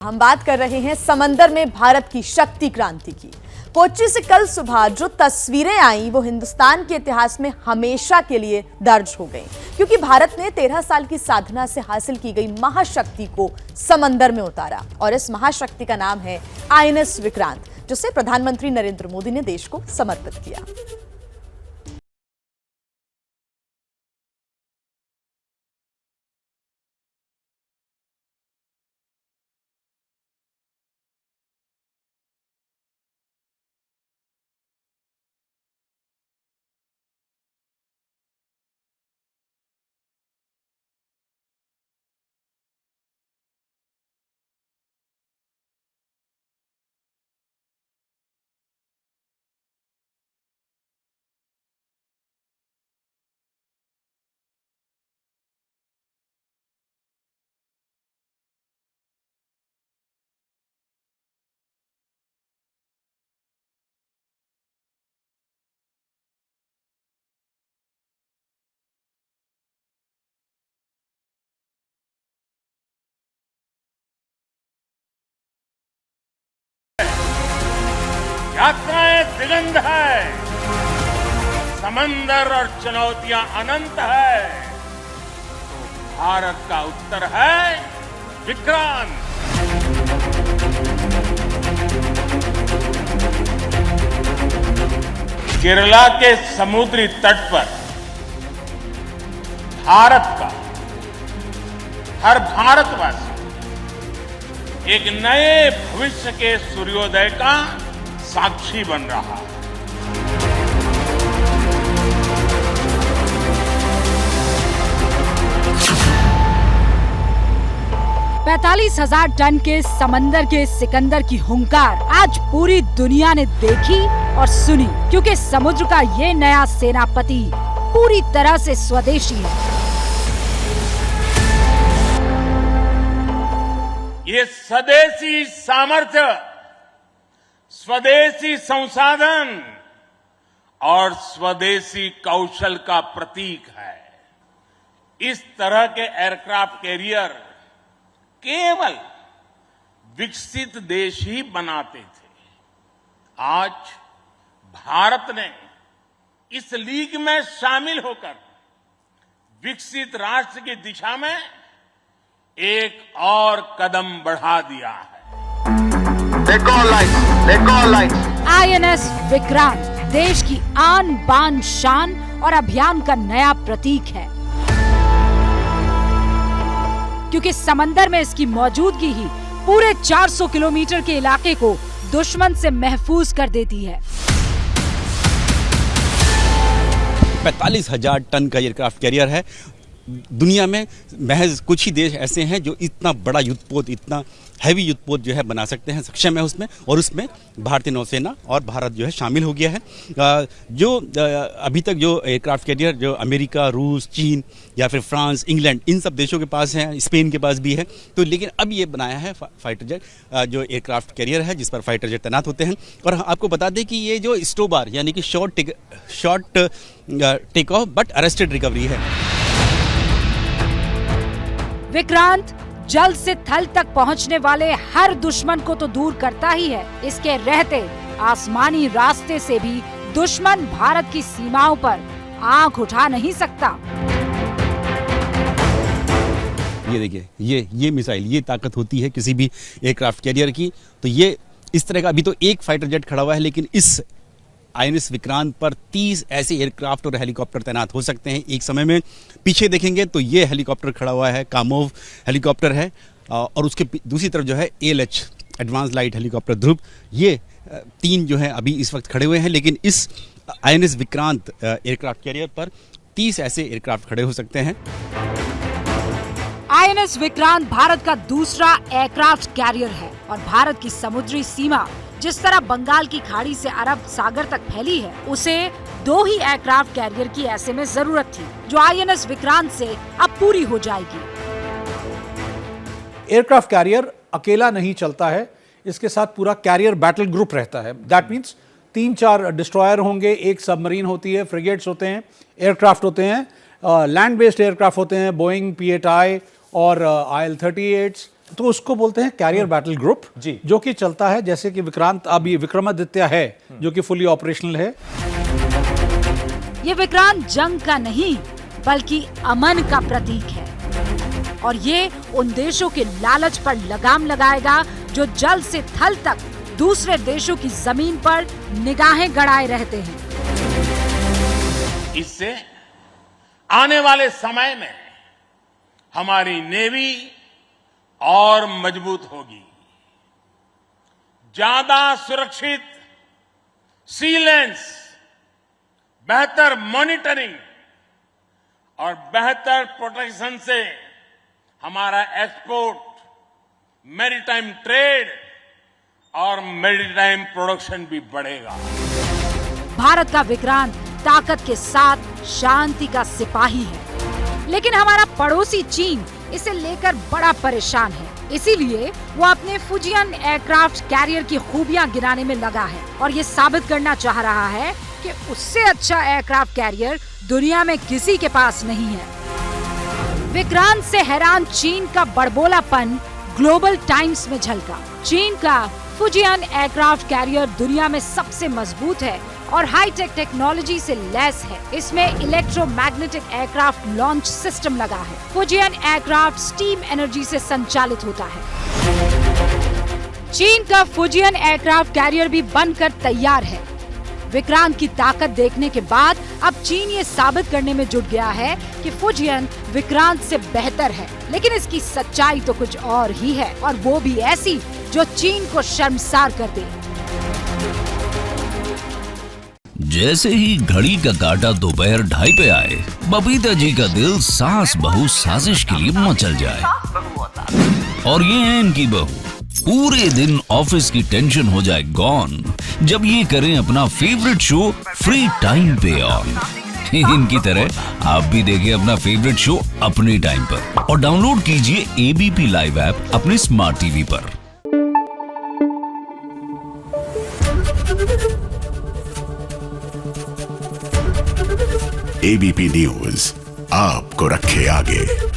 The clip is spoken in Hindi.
हम बात कर रहे हैं समंदर में भारत की शक्ति क्रांति की। कोच्चि से कल सुबह जो तस्वीरें आई वो हिंदुस्तान के इतिहास में हमेशा के लिए दर्ज हो गई, क्योंकि भारत ने 13 साल की साधना से हासिल की गई महाशक्ति को समंदर में उतारा। और इस महाशक्ति का नाम है आईएनएस विक्रांत, जिसे प्रधानमंत्री नरेंद्र मोदी ने देश को समर्पित किया। यात्राएं दिगंत है, समंदर और चुनौतियां अनंत है, तो भारत का उत्तर है विक्रांत। केरला के समुद्री तट पर भारत का हर भारतवासी एक नए भविष्य के सूर्योदय का साक्षी बन रहा है। पैंतालीस 45,000 टन के समंदर के सिकंदर की हुंकार आज पूरी दुनिया ने देखी और सुनी, क्योंकि समुद्र का ये नया सेनापति पूरी तरह से स्वदेशी है। ये स्वदेशी सामर्थ्य, स्वदेशी संसाधन और स्वदेशी कौशल का प्रतीक है। इस तरह के एयरक्राफ्ट कैरियर केवल विकसित देश ही बनाते थे। आज भारत ने इस लीग में शामिल होकर विकसित राष्ट्र की दिशा में एक और कदम बढ़ा दिया है। आईएनएस विक्रांत देश की आन बान शान और अभियान का नया प्रतीक है, क्योंकि समंदर में इसकी मौजूदगी ही पूरे 400 किलोमीटर के इलाके को दुश्मन से महफूज कर देती है। 45,000 टन का एयरक्राफ्ट कैरियर है। दुनिया में महज कुछ ही देश ऐसे हैं जो इतना बड़ा युद्धपोत, इतना हैवी युद्धपोत जो है बना सकते हैं, सक्षम है उसमें, और उसमें भारतीय नौसेना और भारत जो है शामिल हो गया है। अभी तक जो एयरक्राफ्ट कैरियर जो अमेरिका, रूस, चीन या फिर फ्रांस, इंग्लैंड, इन सब देशों के पास है, स्पेन के पास भी है, तो लेकिन अब ये बनाया है फाइटर जेट, जो एयरक्राफ्ट कैरियर है जिस पर फाइटर जेट तैनात होते हैं। और आपको बता दें कि ये जो स्टोबार यानी कि short take off but arrested recovery है। विक्रांत जल से थल तक पहुंचने वाले हर दुश्मन को तो दूर करता ही है, इसके रहते आसमानी रास्ते से भी दुश्मन भारत की सीमाओं पर आंख उठा नहीं सकता। ये देखिए, ये मिसाइल, ये ताकत होती है किसी भी एयरक्राफ्ट कैरियर की। तो ये इस तरह का, अभी तो एक फाइटर जेट खड़ा हुआ है, लेकिन इस आईएनएस विक्रांत पर 30 ऐसे एयरक्राफ्ट और हेलीकॉप्टर तैनात हो सकते हैं एक समय में। पीछे देखेंगे तो ये हेलीकॉप्टर खड़ा हुआ है, कामोव हेलीकॉप्टर है, और उसके दूसरी तरफ जो है ALH एडवांस लाइट हेलीकॉप्टर ध्रुव। ये 3 जो है अभी इस वक्त खड़े हुए हैं, लेकिन इस आईएनएस विक्रांत एयरक्राफ्ट कैरियर पर 30 ऐसे एयरक्राफ्ट खड़े हो सकते हैं। आईएनएस विक्रांत भारत का दूसरा एयरक्राफ्ट कैरियर है, और भारत की समुद्री सीमा जिस तरह बंगाल की खाड़ी से अरब सागर तक फैली है, उसे 2 ही एयरक्राफ्ट कैरियर की ऐसे में जरूरत थी, जो आईएनएस विक्रांत से अब पूरी हो जाएगी। एयरक्राफ्ट कैरियर अकेला नहीं चलता है, इसके साथ पूरा कैरियर बैटल ग्रुप रहता है। दैट मीन्स 3-4 डिस्ट्रॉयर होंगे, एक सबमरीन होती है, फ्रिगेट्स होते हैं, एयरक्राफ्ट होते हैं, लैंड बेस्ड एयरक्राफ्ट होते हैं, बोइंग P-8I और IL-38, तो उसको बोलते हैं कैरियर बैटल ग्रुप, जो कि चलता है जैसे कि विक्रांत, अभी विक्रमादित्य है जो कि फुली ऑपरेशनल है। ये विक्रांत जंग का नहीं बल्कि अमन का प्रतीक है और ये उन देशों के लालच पर लगाम लगाएगा जो जल से थल तक दूसरे देशों की जमीन पर निगाहें गड़ाए रहते हैं। इससे आने वाले समय में हमारी नेवी और मजबूत होगी। ज्यादा सुरक्षित सी लेन्स, बेहतर मॉनिटरिंग और बेहतर प्रोटेक्शन से हमारा एक्सपोर्ट, मैरीटाइम ट्रेड और मैरीटाइम प्रोडक्शन भी बढ़ेगा। भारत का विक्रांत ताकत के साथ शांति का सिपाही है, लेकिन हमारा पड़ोसी चीन इसे लेकर बड़ा परेशान है। इसीलिए वो अपने फुजियन एयरक्राफ्ट कैरियर की खूबियां गिनाने में लगा है और ये साबित करना चाह रहा है कि उससे अच्छा एयरक्राफ्ट कैरियर दुनिया में किसी के पास नहीं है। विक्रांत से हैरान चीन का बड़बोलापन ग्लोबल टाइम्स में झलका। चीन का फुजियन एयरक्राफ्ट कैरियर दुनिया में सबसे मजबूत है और हाईटेक टेक्नोलॉजी से लैस है। इसमें इलेक्ट्रोमैग्नेटिक एयरक्राफ्ट लॉन्च सिस्टम लगा है। फुजियन एयरक्राफ्ट स्टीम एनर्जी से संचालित होता है। चीन का फुजियन एयरक्राफ्ट कैरियर भी बनकर तैयार है। विक्रांत की ताकत देखने के बाद अब चीन ये साबित करने में जुट गया है कि फुजियन विक्रांत से बेहतर है, लेकिन इसकी सच्चाई तो कुछ और ही है और वो भी ऐसी जो चीन को शर्मसार कर दे। जैसे ही घड़ी का काटा दोपहर 2:30 पे आए, बबीता जी का दिल सास बहू साजिश के लिए मचल जाए। और ये है इनकी बहू, पूरे दिन ऑफिस की टेंशन हो जाए गॉन जब ये करें अपना फेवरेट शो फ्री टाइम पे ऑन। इनकी तरह आप भी देखिए अपना फेवरेट शो अपने टाइम पर और डाउनलोड कीजिए एबीपी लाइव ऐप अपने स्मार्ट टीवी पर। एबीपी न्यूज आपको रखे आगे।